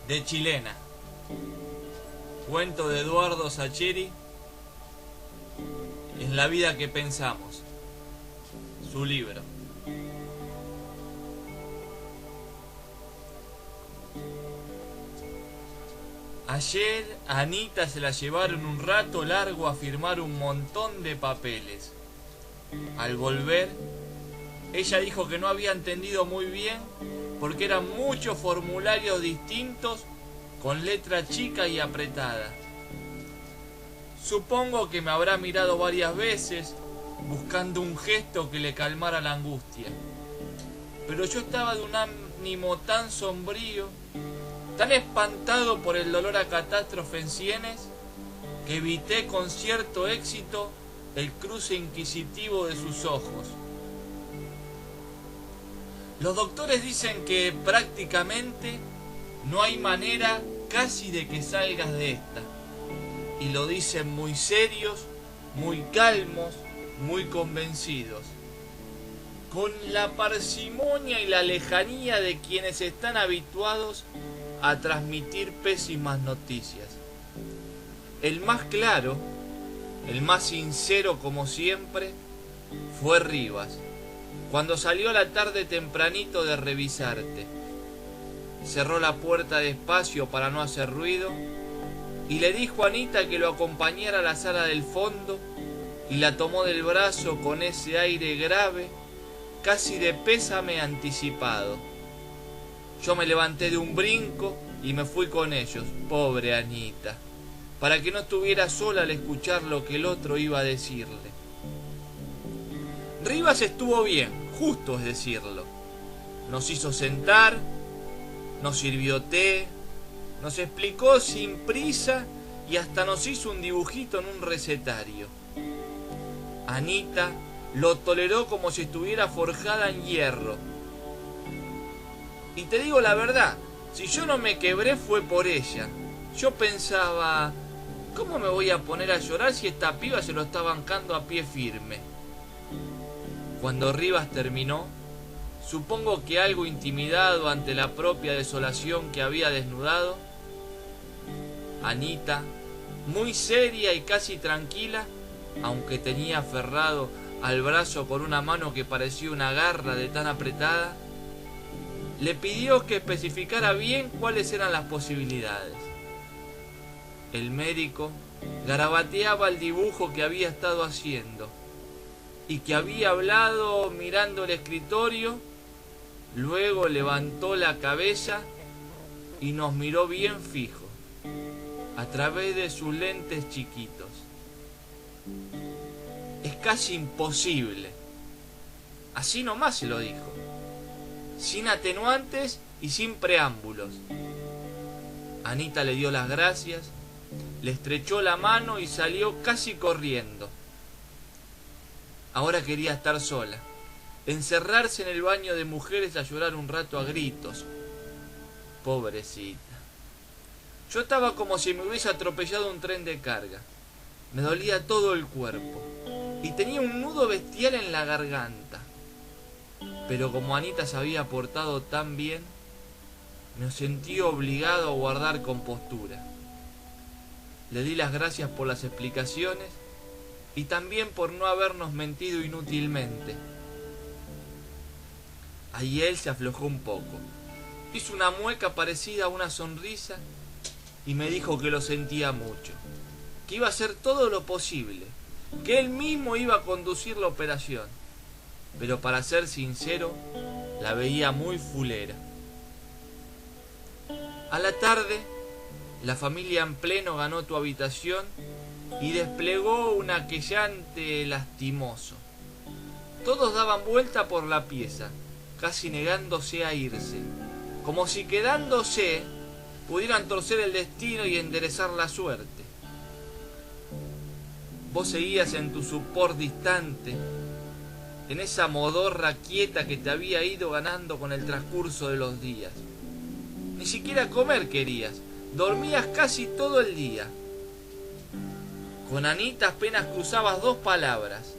de Chilena. Cuento de Eduardo Sacheri, En la vida que pensamos. Su libro. Ayer a Anita se la llevaron un rato largo a firmar un montón de papeles. Al volver, ella dijo que no había entendido muy bien porque eran muchos formularios distintos con letra chica y apretada. Supongo que me habrá mirado varias veces buscando un gesto que le calmara la angustia. Pero yo estaba de un ánimo tan sombrío, tan espantado por el dolor a catástrofe en sienes, que evité con cierto éxito el cruce inquisitivo de sus ojos. Los doctores dicen que prácticamente no hay manera casi de que salgas de esta. Y lo dicen muy serios, muy calmos, muy convencidos. Con la parsimonia y la lejanía de quienes están habituados a transmitir pésimas noticias. El más claro, el más sincero como siempre, fue Rivas, cuando salió a la tarde tempranito de revisarte. Cerró la puerta despacio para no hacer ruido y le dijo a Anita que lo acompañara a la sala del fondo y la tomó del brazo con ese aire grave, casi de pésame anticipado. Yo me levanté de un brinco y me fui con ellos, pobre Anita, para que no estuviera sola al escuchar lo que el otro iba a decirle. Rivas estuvo bien, justo es decirlo. Nos hizo sentar, nos sirvió té, nos explicó sin prisa y hasta nos hizo un dibujito en un recetario. Anita lo toleró como si estuviera forjada en hierro. Y te digo la verdad, si yo no me quebré fue por ella. Yo pensaba, ¿cómo me voy a poner a llorar si esta piba se lo está bancando a pie firme? Cuando Rivas terminó, supongo que algo intimidado ante la propia desolación que había desnudado, Anita, muy seria y casi tranquila, aunque tenía aferrado al brazo con una mano que parecía una garra de tan apretada, le pidió que especificara bien cuáles eran las posibilidades. El médico garabateaba el dibujo que había estado haciendo y que había hablado mirando el escritorio, luego levantó la cabeza y nos miró bien fijo, a través de sus lentes chiquitos. Es casi imposible. Así nomás se lo dijo, sin atenuantes y sin preámbulos. Anita le dio las gracias, le estrechó la mano y salió casi corriendo. Ahora quería estar sola, encerrarse en el baño de mujeres a llorar un rato a gritos. Pobrecita. Yo estaba como si me hubiese atropellado un tren de carga. Me dolía todo el cuerpo y tenía un nudo bestial en la garganta. Pero como Anita se había portado tan bien, me sentí obligado a guardar compostura. Le di las gracias por las explicaciones y también por no habernos mentido inútilmente. Ahí él se aflojó un poco, hizo una mueca parecida a una sonrisa y me dijo que lo sentía mucho, que iba a hacer todo lo posible, que él mismo iba a conducir la operación, pero para ser sincero, la veía muy fulera. A la tarde, la familia en pleno ganó tu habitación y desplegó un aquellante lastimoso. Todos daban vuelta por la pieza, casi negándose a irse, como si quedándose pudieran torcer el destino y enderezar la suerte. Vos seguías en tu supor distante, en esa modorra quieta que te había ido ganando con el transcurso de los días. Ni siquiera comer querías, dormías casi todo el día. Con Anita apenas cruzabas 2 palabras.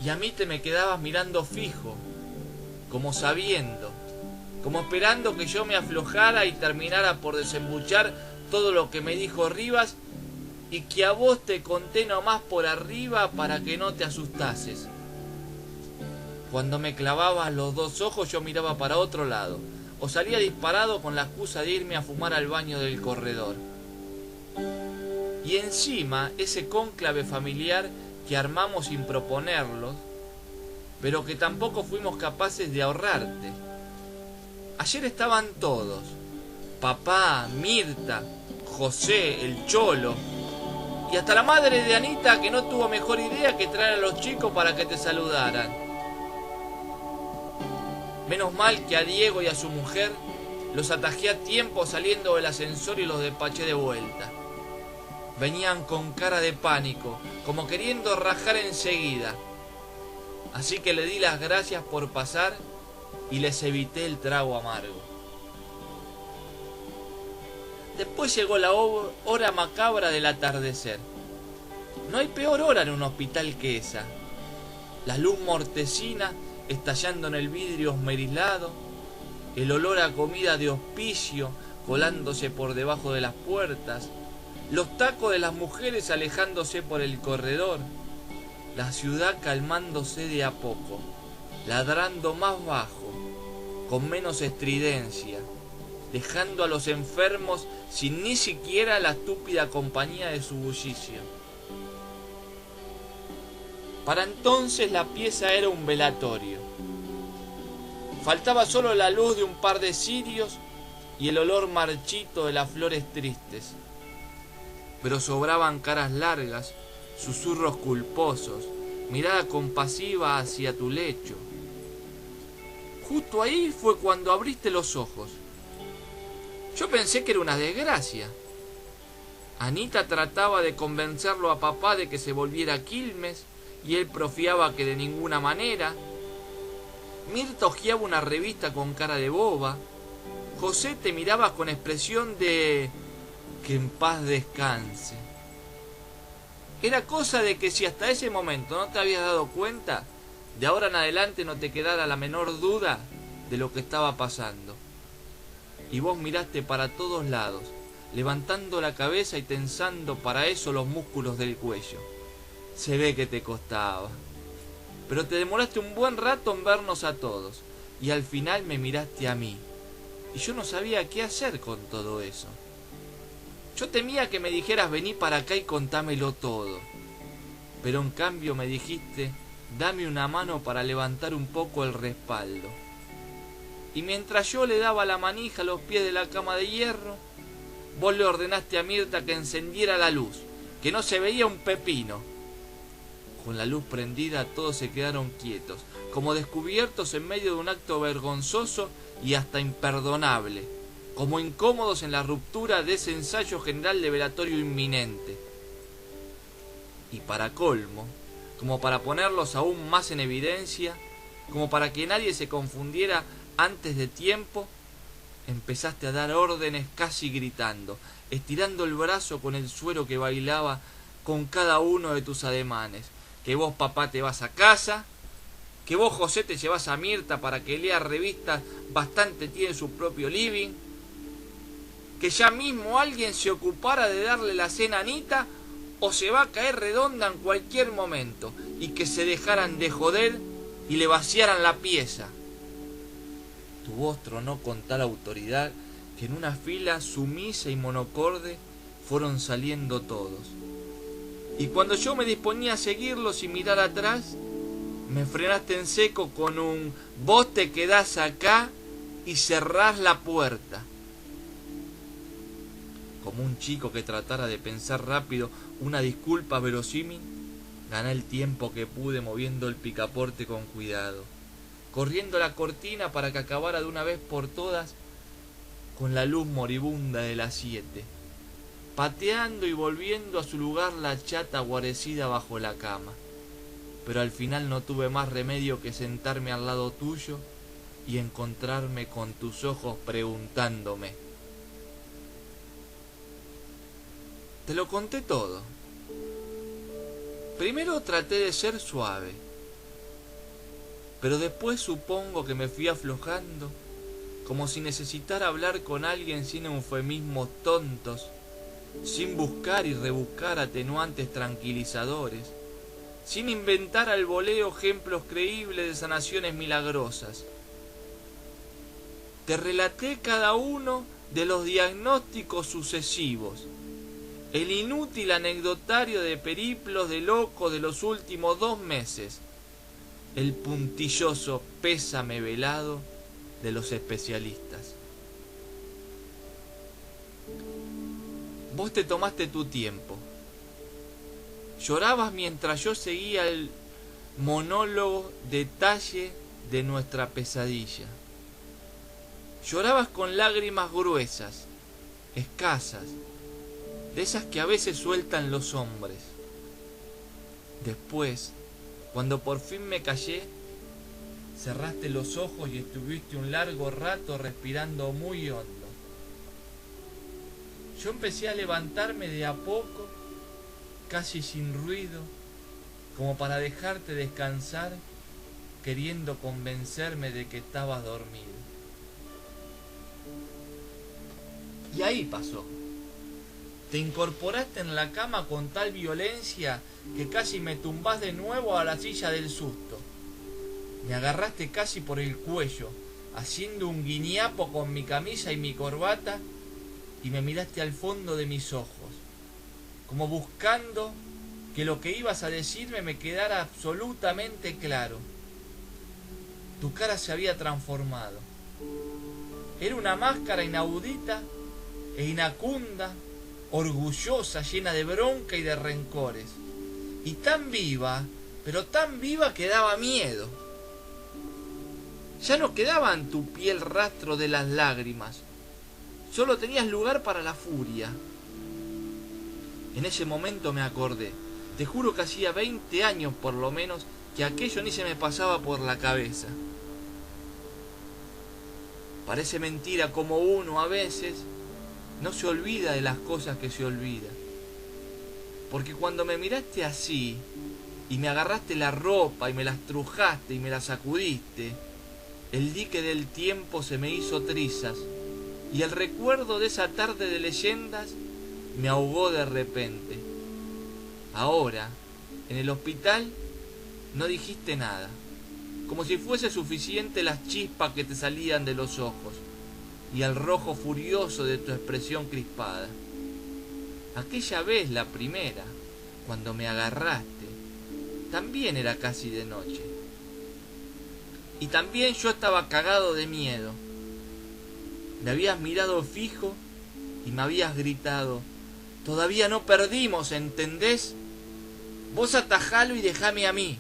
Y a mí te me quedabas mirando fijo, como sabiendo, como esperando que yo me aflojara y terminara por desembuchar todo lo que me dijo Rivas, y que a vos te conté nomás por arriba para que no te asustases. Cuando me clavabas los dos ojos yo miraba para otro lado, o salía disparado con la excusa de irme a fumar al baño del corredor. Y encima ese cónclave familiar que armamos sin proponerlo, pero que tampoco fuimos capaces de ahorrarte. Ayer estaban todos, papá, Mirta, José, el Cholo, y hasta la madre de Anita, que no tuvo mejor idea que traer a los chicos para que te saludaran. Menos mal que a Diego y a su mujer los atajé a tiempo saliendo del ascensor y los despaché de vuelta. Venían con cara de pánico, como queriendo rajar enseguida. Así que le di las gracias por pasar y les evité el trago amargo. Después llegó la hora macabra del atardecer. No hay peor hora en un hospital que esa. La luz mortecina estallando en el vidrio esmerilado, el olor a comida de hospicio colándose por debajo de las puertas, los tacos de las mujeres alejándose por el corredor, la ciudad calmándose de a poco, ladrando más bajo, con menos estridencia, dejando a los enfermos sin ni siquiera la estúpida compañía de su bullicio. Para entonces la pieza era un velatorio. Faltaba solo la luz de un par de cirios y el olor marchito de las flores tristes. Pero sobraban caras largas, susurros culposos, mirada compasiva hacia tu lecho. Justo ahí fue cuando abriste los ojos. Yo pensé que era una desgracia. Anita trataba de convencerlo a papá de que se volviera a Quilmes y él profiaba que de ninguna manera. Mirta hojeaba una revista con cara de boba. José te miraba con expresión de que en paz descanse. Era cosa de que si hasta ese momento no te habías dado cuenta, de ahora en adelante no te quedara la menor duda de lo que estaba pasando. Y vos miraste para todos lados, levantando la cabeza y tensando para eso los músculos del cuello. Se ve que te costaba. Pero te demoraste un buen rato en vernos a todos, y al final me miraste a mí. Y yo no sabía qué hacer con todo eso. Yo temía que me dijeras vení para acá y contámelo todo. Pero en cambio me dijiste dame una mano para levantar un poco el respaldo. Y mientras yo le daba la manija a los pies de la cama de hierro, vos le ordenaste a Mirta que encendiera la luz, que no se veía un pepino. Con la luz prendida todos se quedaron quietos, como descubiertos en medio de un acto vergonzoso y hasta imperdonable, como incómodos en la ruptura de ese ensayo general de velatorio inminente. Y para colmo, como para ponerlos aún más en evidencia, como para que nadie se confundiera antes de tiempo, empezaste a dar órdenes casi gritando, estirando el brazo con el suero que bailaba con cada uno de tus ademanes. Que vos, papá, te vas a casa, que vos, José, te llevas a Mirta para que lea revistas, bastante tiene su propio living, que ya mismo alguien se ocupara de darle la cena a Anita o se va a caer redonda en cualquier momento, y que se dejaran de joder y le vaciaran la pieza. Tu voz tronó con tal autoridad que en una fila sumisa y monocorde fueron saliendo todos. Y cuando yo me disponía a seguirlos y mirar atrás, me frenaste en seco con un vos te quedás acá y cerrás la puerta. Como un chico que tratara de pensar rápido una disculpa verosímil, gané el tiempo que pude moviendo el picaporte con cuidado, corriendo la cortina para que acabara de una vez por todas con la luz moribunda de las 7. Pateando y volviendo a su lugar la chata guarecida bajo la cama. Pero al final no tuve más remedio que sentarme al lado tuyo y encontrarme con tus ojos preguntándome. Te lo conté todo. Primero traté de ser suave, pero después supongo que me fui aflojando, como si necesitara hablar con alguien sin eufemismos tontos, sin buscar y rebuscar atenuantes tranquilizadores, sin inventar al voleo ejemplos creíbles de sanaciones milagrosas. Te relaté cada uno de los diagnósticos sucesivos, el inútil anecdotario de periplos de locos de los últimos 2 meses, el puntilloso pésame velado de los especialistas. Vos te tomaste tu tiempo. Llorabas mientras yo seguía el monólogo detalle de nuestra pesadilla. Llorabas con lágrimas gruesas, escasas, de esas que a veces sueltan los hombres. Después, cuando por fin me callé, cerraste los ojos y estuviste un largo rato respirando muy hondo. Yo empecé a levantarme de a poco, casi sin ruido, como para dejarte descansar, queriendo convencerme de que estabas dormido. Y ahí pasó. Te incorporaste en la cama con tal violencia que casi me tumbás de nuevo a la silla del susto. Me agarraste casi por el cuello, haciendo un guiñapo con mi camisa y mi corbata, y me miraste al fondo de mis ojos, como buscando que lo que ibas a decirme me quedara absolutamente claro. Tu cara se había transformado. Era una máscara inaudita e inacunda, orgullosa, llena de bronca y de rencores. Y tan viva, pero tan viva que daba miedo. Ya no quedaba en tu piel rastro de las lágrimas. Solo tenías lugar para la furia. En ese momento me acordé. Te juro que hacía 20 años por lo menos que aquello ni se me pasaba por la cabeza. Parece mentira como uno a veces no se olvida de las cosas que se olvida. Porque cuando me miraste así y me agarraste la ropa y me la estrujaste y me la sacudiste, el dique del tiempo se me hizo trizas y el recuerdo de esa tarde de leyendas me ahogó de repente. Ahora, en el hospital, no dijiste nada, como si fuese suficiente las chispas que te salían de los ojos y el rojo furioso de tu expresión crispada. Aquella vez, la primera, cuando me agarraste, también era casi de noche. Y también yo estaba cagado de miedo. Me habías mirado fijo y me habías gritado: todavía no perdimos, ¿entendés? Vos atajalo y dejame a mí.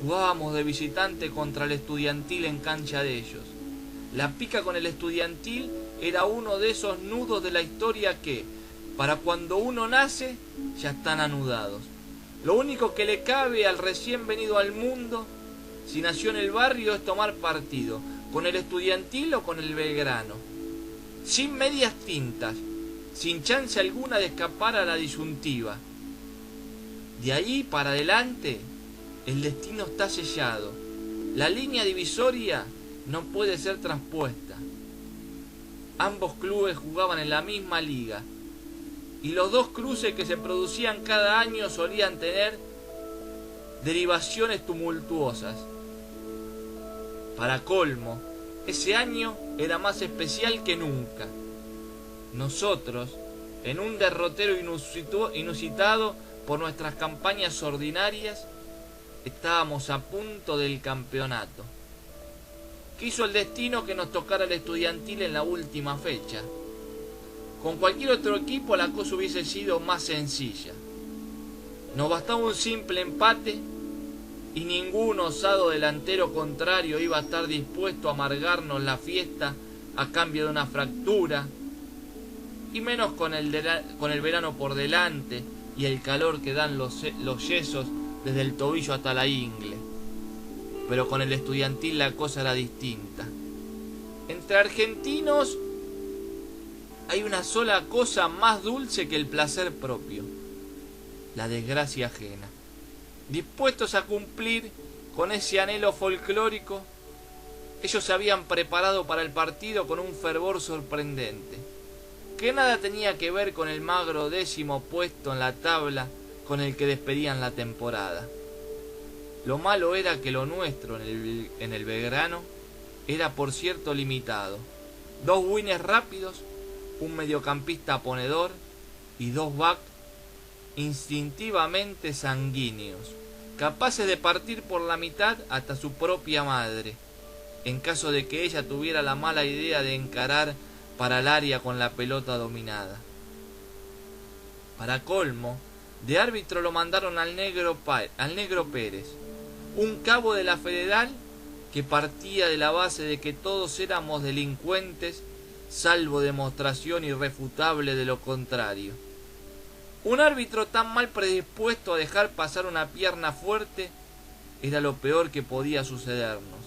Jugábamos de visitante contra el Estudiantil en cancha de ellos. La pica con el Estudiantil era uno de esos nudos de la historia que, para cuando uno nace, ya están anudados. Lo único que le cabe al recién venido al mundo, si nació en el barrio, es tomar partido, con el Estudiantil o con el Belgrano. Sin medias tintas, sin chance alguna de escapar a la disyuntiva. De ahí para adelante, el destino está sellado. La línea divisoria no puede ser traspuesta. Ambos clubes jugaban en la misma liga, y los dos cruces que se producían cada año solían tener derivaciones tumultuosas. Para colmo, ese año era más especial que nunca. Nosotros, en un derrotero inusitado por nuestras campañas ordinarias, estábamos a punto del campeonato. Quiso el destino que nos tocara el Estudiantil en la última fecha. Con cualquier otro equipo la cosa hubiese sido más sencilla. Nos bastaba un simple empate y ningún osado delantero contrario iba a estar dispuesto a amargarnos la fiesta a cambio de una fractura, y menos con el verano por delante y el calor que dan los yesos desde el tobillo hasta la ingle. Pero con el Estudiantil la cosa era distinta. Entre argentinos hay una sola cosa más dulce que el placer propio: la desgracia ajena. Dispuestos a cumplir con ese anhelo folclórico Ellos se habían preparado para el partido con un fervor sorprendente, que nada tenía que ver con el magro 10º puesto en la tabla con el que despedían la temporada. Lo malo era que lo nuestro en el Belgrano era por cierto limitado. 2 wines rápidos, un mediocampista ponedor y 2 backs instintivamente sanguíneos, capaces de partir por la mitad hasta su propia madre, en caso de que ella tuviera la mala idea de encarar para el área con la pelota dominada. Para colmo, de árbitro lo mandaron al negro Pérez, un cabo de la Federal que partía de la base de que todos éramos delincuentes, salvo demostración irrefutable de lo contrario. Un árbitro tan mal predispuesto a dejar pasar una pierna fuerte era lo peor que podía sucedernos.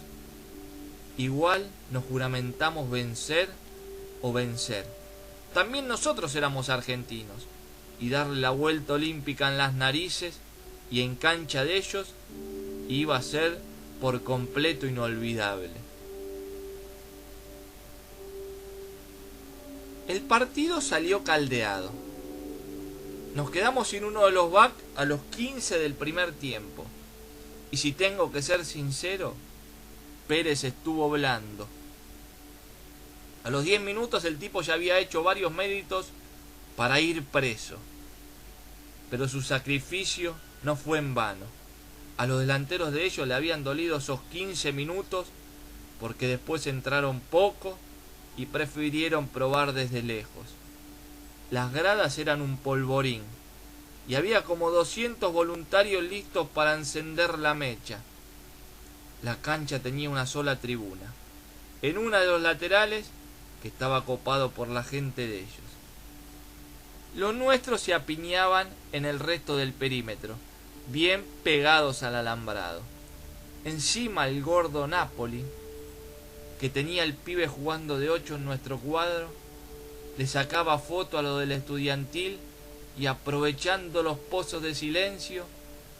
Igual nos juramentamos vencer o vencer. También nosotros éramos argentinos, y darle la vuelta olímpica en las narices y en cancha de ellos iba a ser por completo inolvidable. El partido salió caldeado. Nos quedamos sin uno de los backs a los 15 del primer tiempo. Y si tengo que ser sincero, Pérez estuvo blando. A los 10 minutos el tipo ya había hecho varios méritos para ir preso. Pero su sacrificio no fue en vano. A los delanteros de ellos le habían dolido esos 15 minutos porque después entraron poco y prefirieron probar desde lejos. Las gradas eran un polvorín y había como 200 voluntarios listos para encender la mecha. La cancha tenía una sola tribuna, en una de los laterales, que estaba copado por la gente de ellos. Los nuestros se apiñaban en el resto del perímetro, bien pegados al alambrado. Encima el gordo Napoli, que tenía el pibe jugando de 8 en nuestro cuadro, le sacaba foto a lo del estudiantil y, aprovechando los pozos de silencio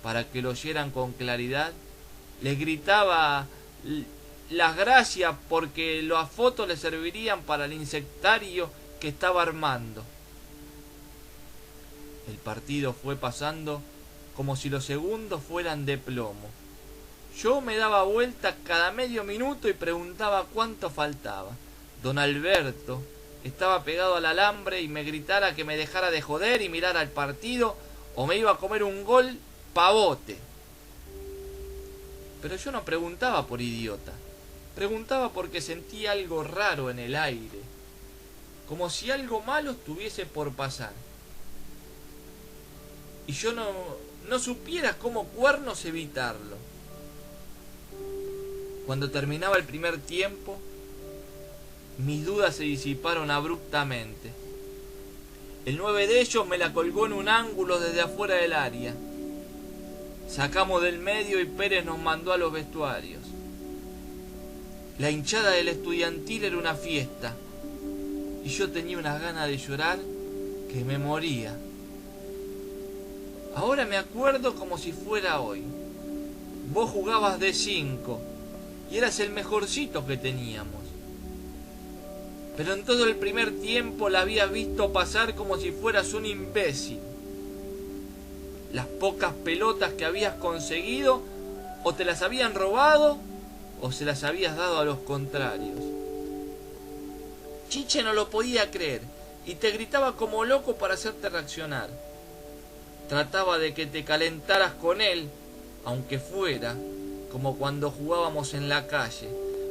para que lo oyeran con claridad, les gritaba las gracias porque las fotos le servirían para el insectario que estaba armando. El partido fue pasando como si los segundos fueran de plomo. Yo me daba vuelta cada medio minuto y preguntaba cuánto faltaba. Don Alberto estaba pegado al alambre y me gritara que me dejara de joder y mirara el partido o me iba a comer un gol pavote. Pero yo no preguntaba por idiota. Preguntaba porque sentía algo raro en el aire, como si algo malo estuviese por pasar. Y yo no supiera cómo cuernos evitarlo. Cuando terminaba el primer tiempo, mis dudas se disiparon abruptamente. El 9 de ellos me la colgó en un ángulo desde afuera del área. Sacamos del medio y Pérez nos mandó a los vestuarios. La hinchada del estudiantil era una fiesta y yo tenía unas ganas de llorar que me moría. Ahora me acuerdo como si fuera hoy. Vos jugabas de 5 y eras el mejorcito que teníamos. Pero en todo el primer tiempo la habías visto pasar como si fueras un imbécil. Las pocas pelotas que habías conseguido o te las habían robado o se las habías dado a los contrarios. Chiche no lo podía creer y te gritaba como loco para hacerte reaccionar. Trataba de que te calentaras con él, aunque fuera como cuando jugábamos en la calle,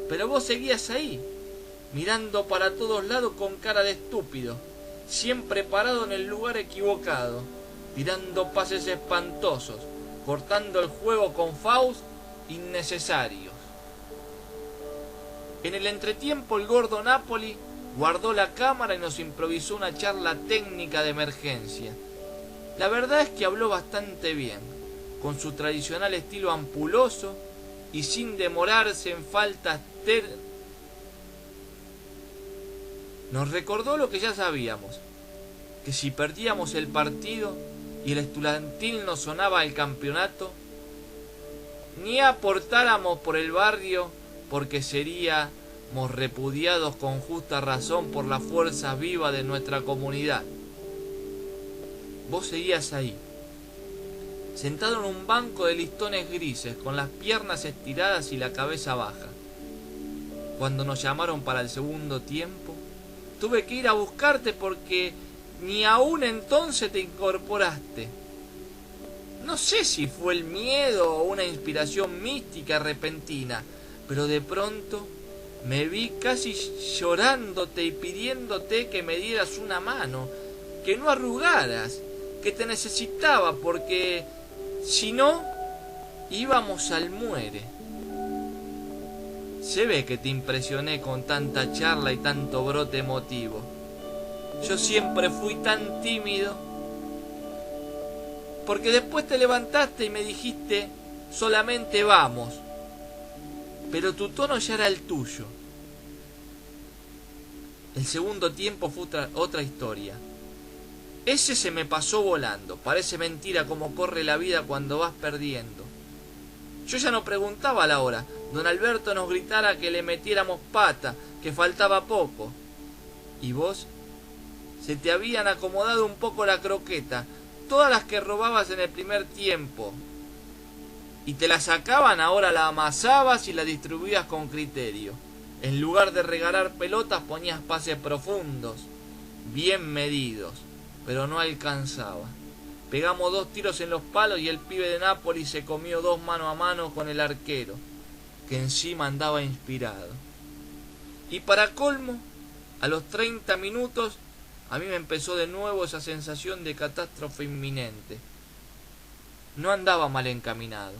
pero vos seguías ahí, mirando para todos lados con cara de estúpido, siempre parado en el lugar equivocado, tirando pases espantosos, cortando el juego con fouls innecesarios. En el entretiempo el gordo Napoli guardó la cámara y nos improvisó una charla técnica de emergencia. La verdad es que habló bastante bien, con su tradicional estilo ampuloso y sin demorarse en faltas Nos recordó lo que ya sabíamos, que si perdíamos el partido y el estudiantil nos sonaba el campeonato, ni aportáramos por el barrio porque seríamos repudiados con justa razón por las fuerzas vivas de nuestra comunidad. Vos seguías ahí, sentado en un banco de listones grises, con las piernas estiradas y la cabeza baja. Cuando nos llamaron para el segundo tiempo, tuve que ir a buscarte porque ni aún entonces te incorporaste. No sé si fue el miedo o una inspiración mística repentina, pero de pronto me vi casi llorándote y pidiéndote que me dieras una mano, que no arrugaras, que te necesitaba porque si no íbamos al muere. Se ve que te impresioné con tanta charla y tanto brote emotivo. Yo siempre fui tan tímido, porque después te levantaste y me dijiste solamente vamos, pero tu tono ya era el tuyo. El segundo tiempo fue otra historia. Ese se me pasó volando. Parece mentira cómo corre la vida cuando vas perdiendo. Yo ya no preguntaba la hora. Don Alberto nos gritara que le metiéramos pata, que faltaba poco. Y vos, se te habían acomodado un poco la croqueta, todas las que robabas en el primer tiempo. Y te la sacaban, ahora la amasabas y la distribuías con criterio. En lugar de regalar pelotas ponías pases profundos, bien medidos, pero no alcanzaba. Pegamos 2 tiros en los palos y el pibe de Nápoles se comió 2 mano a mano con el arquero, que encima andaba inspirado. Y para colmo, a los 30 minutos, a mí me empezó de nuevo esa sensación de catástrofe inminente. No andaba mal encaminado.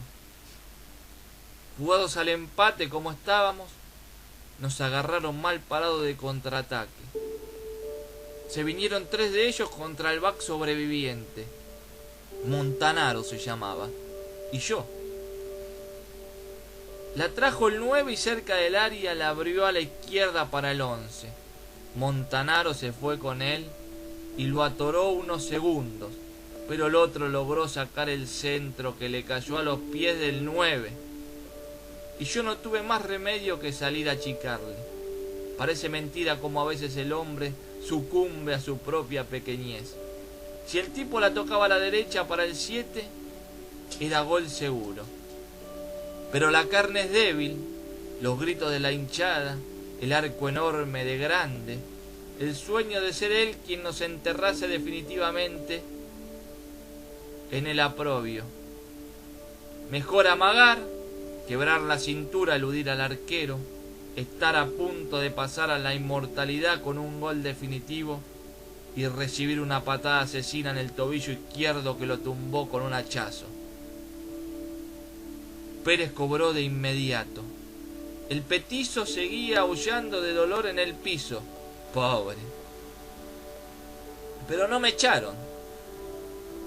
Jugados al empate como estábamos, nos agarraron mal parado de contraataque. Se vinieron 3 de ellos contra el back sobreviviente. Montanaro se llamaba. Y yo. La trajo el 9 y cerca del área la abrió a la izquierda para el 11. Montanaro se fue con él y lo atoró unos segundos, pero el otro logró sacar el centro que le cayó a los pies del 9. Y yo no tuve más remedio que salir a achicarle. Parece mentira como a veces el hombre sucumbe a su propia pequeñez. Si el tipo la tocaba a la derecha para el 7, era gol seguro. Pero la carne es débil, los gritos de la hinchada, el arco enorme de grande, el sueño de ser él quien nos enterrase definitivamente en el aprobio. Mejor amagar, quebrar la cintura, eludir al arquero, estar a punto de pasar a la inmortalidad con un gol definitivo y recibir una patada asesina en el tobillo izquierdo que lo tumbó con un hachazo. Pérez cobró de inmediato. El petizo seguía aullando de dolor en el piso. Pobre. Pero no me echaron.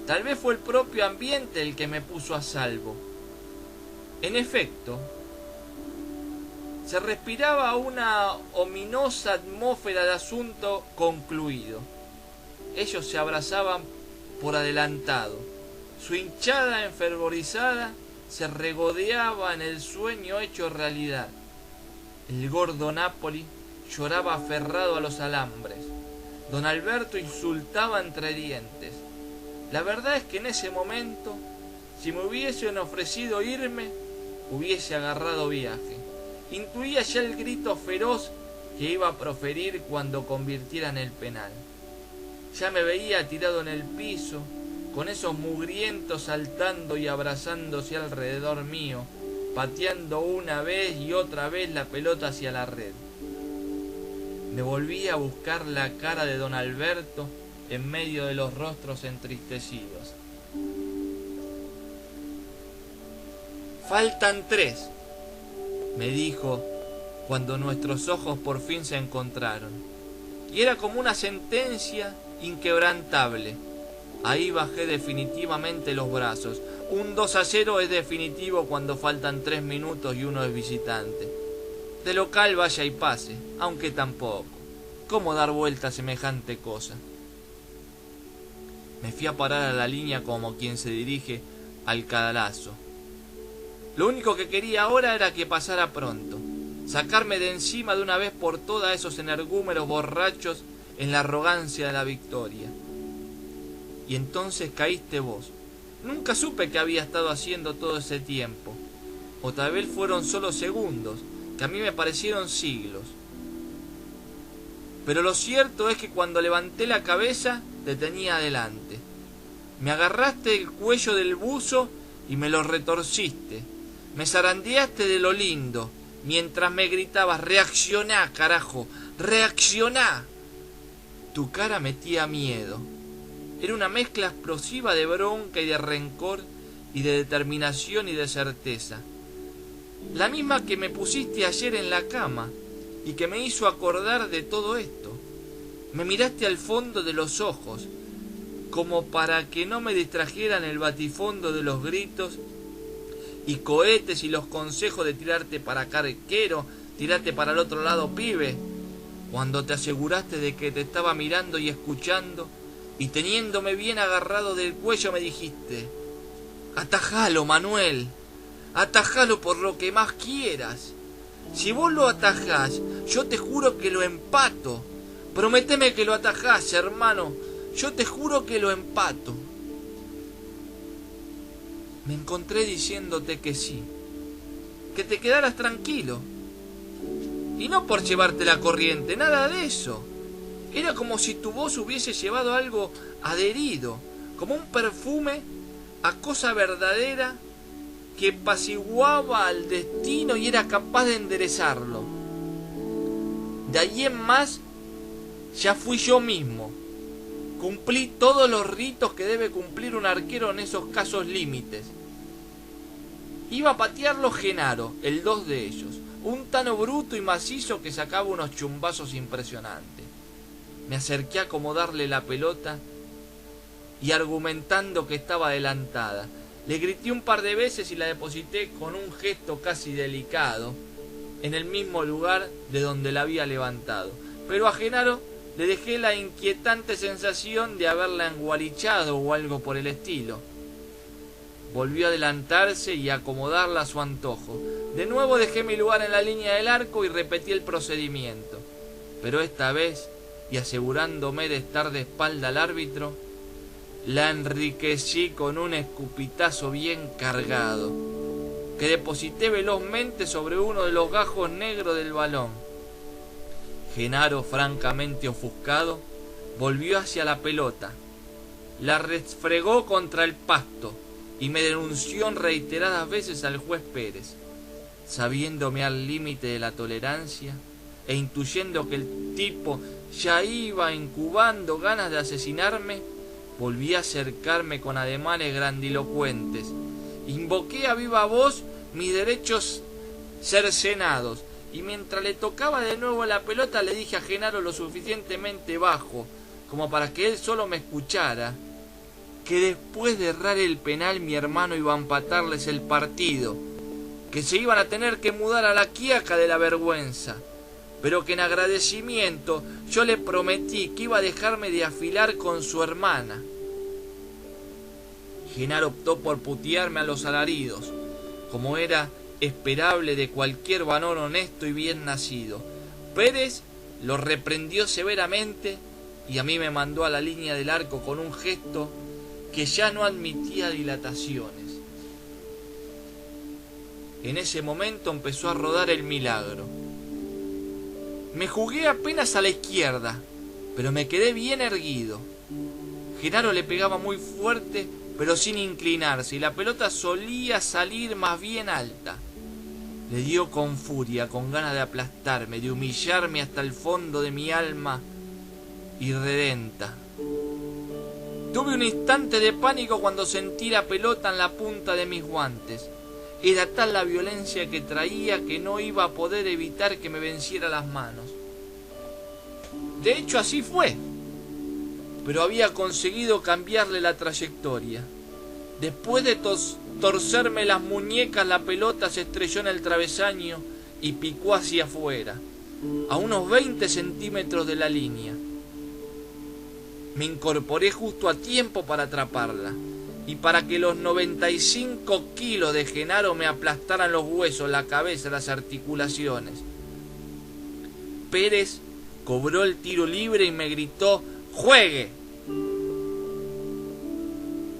Tal vez fue el propio ambiente el que me puso a salvo. En efecto, se respiraba una ominosa atmósfera de asunto concluido. Ellos se abrazaban por adelantado. Su hinchada enfervorizada se regodeaba en el sueño hecho realidad. El gordo Nápoli lloraba aferrado a los alambres. Don Alberto insultaba entre dientes. La verdad es que en ese momento, si me hubiesen ofrecido irme, hubiese agarrado viaje. Intuía ya el grito feroz que iba a proferir cuando convirtieran el penal. Ya me veía tirado en el piso, con esos mugrientos saltando y abrazándose alrededor mío, pateando una vez y otra vez la pelota hacia la red. Me volví a buscar la cara de don Alberto en medio de los rostros entristecidos. «Faltan 3», me dijo cuando nuestros ojos por fin se encontraron. Y era como una sentencia inquebrantable. Ahí bajé definitivamente los brazos. Un 2-0 es definitivo cuando faltan 3 minutos y uno es visitante. De local vaya y pase, aunque tampoco. ¿Cómo dar vuelta a semejante cosa? Me fui a parar a la línea como quien se dirige al cadalazo. Lo único que quería ahora era que pasara pronto. sacarme de encima de una vez por todas a esos energúmenos borrachos en la arrogancia de la victoria. Y entonces caíste vos. Nunca supe qué había estado haciendo todo ese tiempo, o tal vez fueron solo segundos, que a mí me parecieron siglos. Pero lo cierto es que cuando levanté la cabeza, te tenía adelante. Me agarraste el cuello del buzo y me lo retorciste. Me zarandeaste de lo lindo, mientras me gritabas: «¡Reaccioná, carajo! ¡Reaccioná!». Tu cara metía miedo. Era una mezcla explosiva de bronca y de rencor, y de determinación y de certeza. La misma que me pusiste ayer en la cama, y que me hizo acordar de todo esto. Me miraste al fondo de los ojos, como para que no me distrajeran el batifondo de los gritos y cohetes y los consejos de tirarte para acá, arquero, tirarte para el otro lado, pibe. Cuando te aseguraste de que te estaba mirando y escuchando, y teniéndome bien agarrado del cuello me dijiste: «Atajalo, Manuel, atajalo por lo que más quieras. Si vos lo atajás, yo te juro que lo empato. Prométeme que lo atajás, hermano. Yo te juro que lo empato». Me encontré diciéndote que sí, que te quedaras tranquilo. Y no por llevarte la corriente, nada de eso. Era como si tu voz hubiese llevado algo adherido, como un perfume a cosa verdadera que apaciguaba al destino y era capaz de enderezarlo. De ahí en más, ya fui yo mismo. Cumplí todos los ritos que debe cumplir un arquero en esos casos límites. Iba a patearlo Genaro, el 2 de ellos, un tano bruto y macizo que sacaba unos chumbazos impresionantes. Me acerqué a acomodarle la pelota y, argumentando que estaba adelantada, le grité un par de veces y la deposité con un gesto casi delicado en el mismo lugar de donde la había levantado. Pero a Genaro le dejé la inquietante sensación de haberla engualichado o algo por el estilo. Volvió a adelantarse y a acomodarla a su antojo. De nuevo dejé mi lugar en la línea del arco y repetí el procedimiento. Pero esta vez, y asegurándome de estar de espalda al árbitro, la enriquecí con un escupitazo bien cargado, que deposité velozmente sobre uno de los gajos negros del balón. Genaro, francamente ofuscado, volvió hacia la pelota, la refregó contra el pasto y me denunció en reiteradas veces al juez Pérez. Sabiéndome al límite de la tolerancia e intuyendo que el tipo ya iba incubando ganas de asesinarme, volví a acercarme con ademanes grandilocuentes. Invoqué a viva voz mis derechos cercenados, y mientras le tocaba de nuevo la pelota le dije a Genaro lo suficientemente bajo como para que él solo me escuchara, que después de errar el penal mi hermano iba a empatarles el partido, que se iban a tener que mudar a la Quiaca de la vergüenza, pero que en agradecimiento yo le prometí que iba a dejarme de afilar con su hermana. Genaro optó por putearme a los alaridos, como era esperable de cualquier varón honesto y bien nacido. Pérez lo reprendió severamente y a mí me mandó a la línea del arco con un gesto que ya no admitía dilataciones. En ese momento empezó a rodar el milagro. Me jugué apenas a la izquierda, pero me quedé bien erguido. Genaro le pegaba muy fuerte, pero sin inclinarse, y la pelota solía salir más bien alta. Le dio con furia, con ganas de aplastarme, de humillarme hasta el fondo de mi alma irredenta. Tuve un instante de pánico cuando sentí la pelota en la punta de mis guantes. Era tal la violencia que traía que no iba a poder evitar que me venciera las manos. De hecho, así fue. Pero había conseguido cambiarle la trayectoria. Después de torcerme las muñecas, la pelota se estrelló en el travesaño y picó hacia afuera, a unos 20 centímetros de la línea. Me incorporé justo a tiempo para atraparla, y para que los 95 kilos de Genaro me aplastaran los huesos, la cabeza, las articulaciones. Pérez cobró el tiro libre y me gritó: ¡juegue!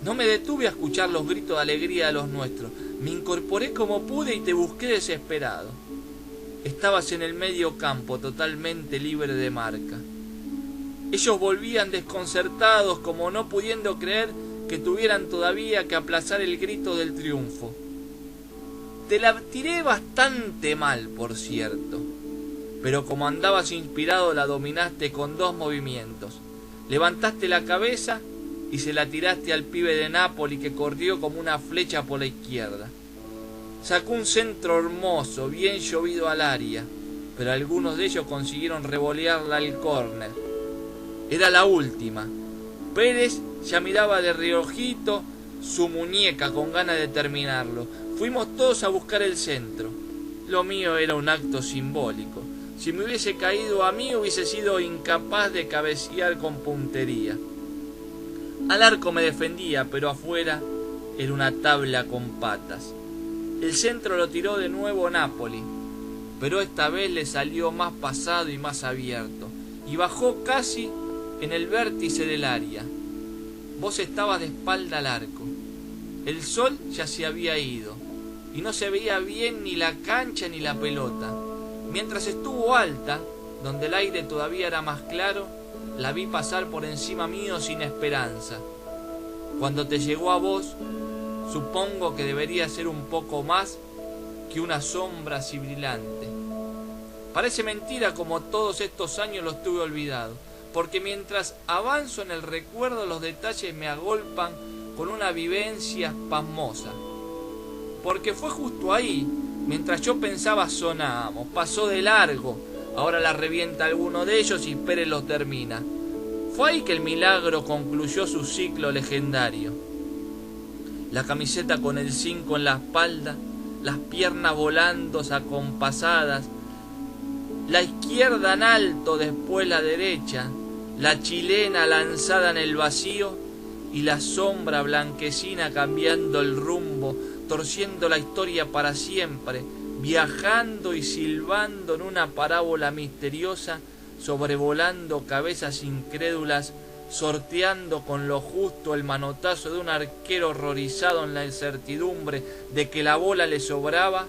No me detuve a escuchar los gritos de alegría de los nuestros. Me incorporé como pude y te busqué desesperado. Estabas en el medio campo, totalmente libre de marca. Ellos volvían desconcertados, como no pudiendo creer que tuvieran todavía que aplazar el grito del triunfo. Te la tiré bastante mal, por cierto, pero como andabas inspirado la dominaste con 2 movimientos. Levantaste la cabeza y se la tiraste al pibe de Nápoli, que corrió como una flecha por la izquierda. Sacó un centro hermoso, bien llovido al área, pero algunos de ellos consiguieron revolearla al córner. Era la última. Pérez ya miraba de reojito su muñeca con ganas de terminarlo. Fuimos todos a buscar el centro. Lo mío era un acto simbólico. Si me hubiese caído a mí, hubiese sido incapaz de cabecear con puntería. Al arco me defendía, pero afuera era una tabla con patas. El centro lo tiró de nuevo Nápoli, pero esta vez le salió más pasado y más abierto, y bajó casi en el vértice del área. Vos estabas de espalda al arco. El sol ya se había ido, y no se veía bien ni la cancha ni la pelota. Mientras estuvo alta, donde el aire todavía era más claro, la vi pasar por encima mío sin esperanza. Cuando te llegó a vos, supongo que debería ser un poco más que una sombra sibilante. Parece mentira como todos estos años los tuve olvidado, porque mientras avanzo en el recuerdo los detalles me agolpan con una vivencia pasmosa. Porque fue justo ahí, mientras yo pensaba sonamos, pasó de largo, ahora la revienta alguno de ellos y Pérez lo termina. Fue ahí que el milagro concluyó su ciclo legendario. La camiseta con el 5 en la espalda, las piernas volando acompasadas, la izquierda en alto, después la derecha, la chilena lanzada en el vacío y la sombra blanquecina cambiando el rumbo, torciendo la historia para siempre, viajando y silbando en una parábola misteriosa, sobrevolando cabezas incrédulas, sorteando con lo justo el manotazo de un arquero horrorizado en la incertidumbre de que la bola le sobraba,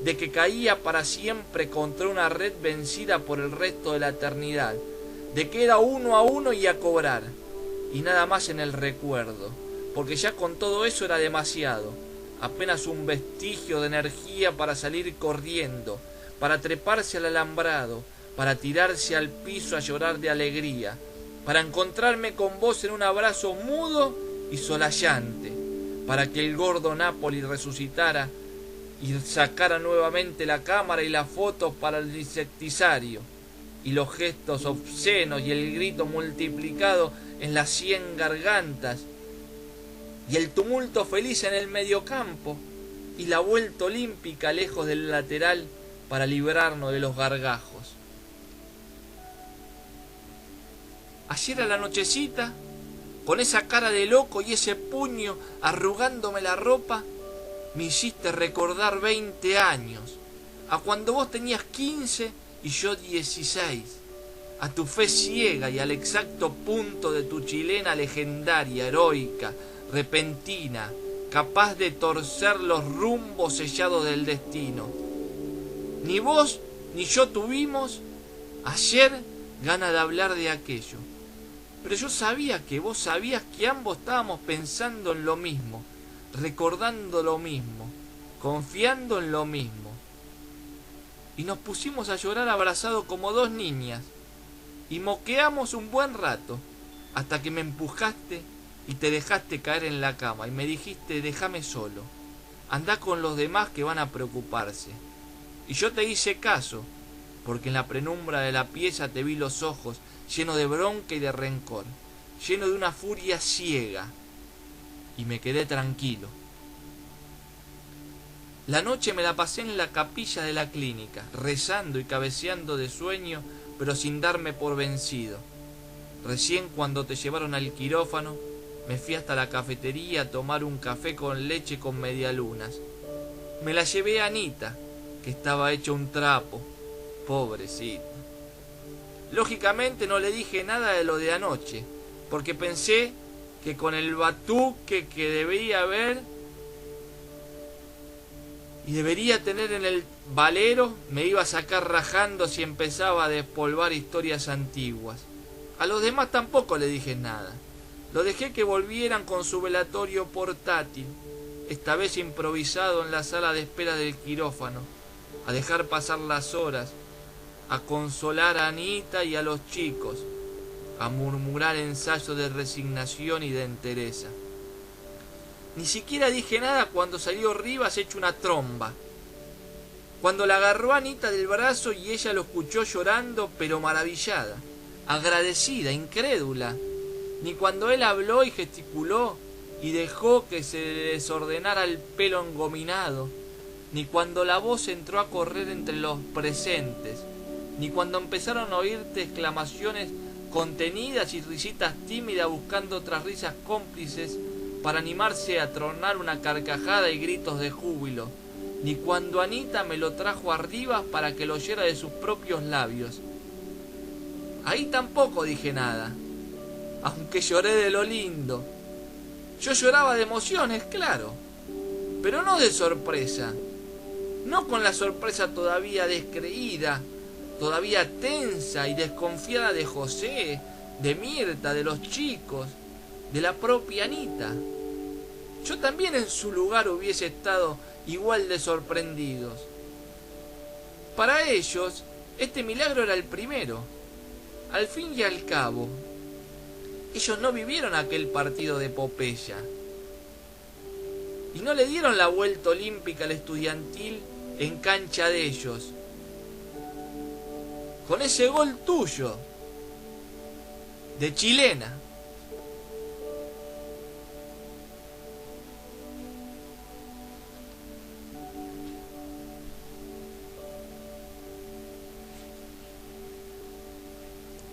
de que caía para siempre contra una red vencida por el resto de la eternidad, de que era 1-1 y a cobrar, y nada más en el recuerdo, porque ya con todo eso era demasiado, apenas un vestigio de energía para salir corriendo, para treparse al alambrado, para tirarse al piso a llorar de alegría, para encontrarme con vos en un abrazo mudo y sollozante, para que el gordo Nápoli resucitara y sacara nuevamente la cámara y las fotos para el insectizario, y los gestos obscenos y el grito multiplicado en las 100 gargantas, y el tumulto feliz en el mediocampo, y la vuelta olímpica lejos del lateral para librarnos de los gargajos. Ayer a la nochecita, con esa cara de loco y ese puño arrugándome la ropa, me hiciste recordar 20 años, a cuando vos tenías 15 y yo 16, a tu fe ciega y al exacto punto de tu chilena legendaria, heroica, repentina, capaz de torcer los rumbos sellados del destino. Ni vos ni yo tuvimos ayer ganas de hablar de aquello, pero yo sabía que vos sabías que ambos estábamos pensando en lo mismo, recordando lo mismo, confiando en lo mismo. Y nos pusimos a llorar abrazados como 2 niñas, y moqueamos un buen rato, hasta que me empujaste y te dejaste caer en la cama, y me dijiste: déjame solo, andá con los demás que van a preocuparse. Y yo te hice caso, porque en la penumbra de la pieza te vi los ojos llenos de bronca y de rencor, lleno de una furia ciega, y me quedé tranquilo. La noche me la pasé en la capilla de la clínica, rezando y cabeceando de sueño, pero sin darme por vencido. Recién cuando te llevaron al quirófano, me fui hasta la cafetería a tomar un café con leche con medialunas. Me la llevé a Anita, que estaba hecha un trapo, pobrecita. Lógicamente no le dije nada de lo de anoche, porque pensé que con el batuque que debía haber y debería tener en el valero, me iba a sacar rajando si empezaba a despolvar historias antiguas. A los demás tampoco le dije nada. Lo dejé que volvieran con su velatorio portátil, esta vez improvisado en la sala de espera del quirófano, a dejar pasar las horas, a consolar a Anita y a los chicos, a murmurar ensayos de resignación y de entereza. Ni siquiera dije nada cuando salió Rivas hecho una tromba, cuando la agarró Anita del brazo y ella lo escuchó llorando pero maravillada, agradecida, incrédula, ni cuando él habló y gesticuló y dejó que se le desordenara el pelo engominado, ni cuando la voz entró a correr entre los presentes, ni cuando empezaron a oírte exclamaciones contenidas y risitas tímidas buscando otras risas cómplices para animarse a tronar una carcajada y gritos de júbilo, ni cuando Anita me lo trajo arriba para que lo oyera de sus propios labios. Ahí tampoco dije nada, aunque lloré de lo lindo. Yo lloraba de emociones, claro, pero no de sorpresa, no con la sorpresa todavía descreída, todavía tensa y desconfiada de José, de Mirta, de los chicos, de la propia Anita. Yo también en su lugar hubiese estado igual de sorprendidos. Para ellos, este milagro era el primero. Al fin y al cabo, ellos no vivieron aquel partido de Pompeya y no le dieron la vuelta olímpica al Estudiantil en cancha de ellos, con ese gol tuyo de chilena.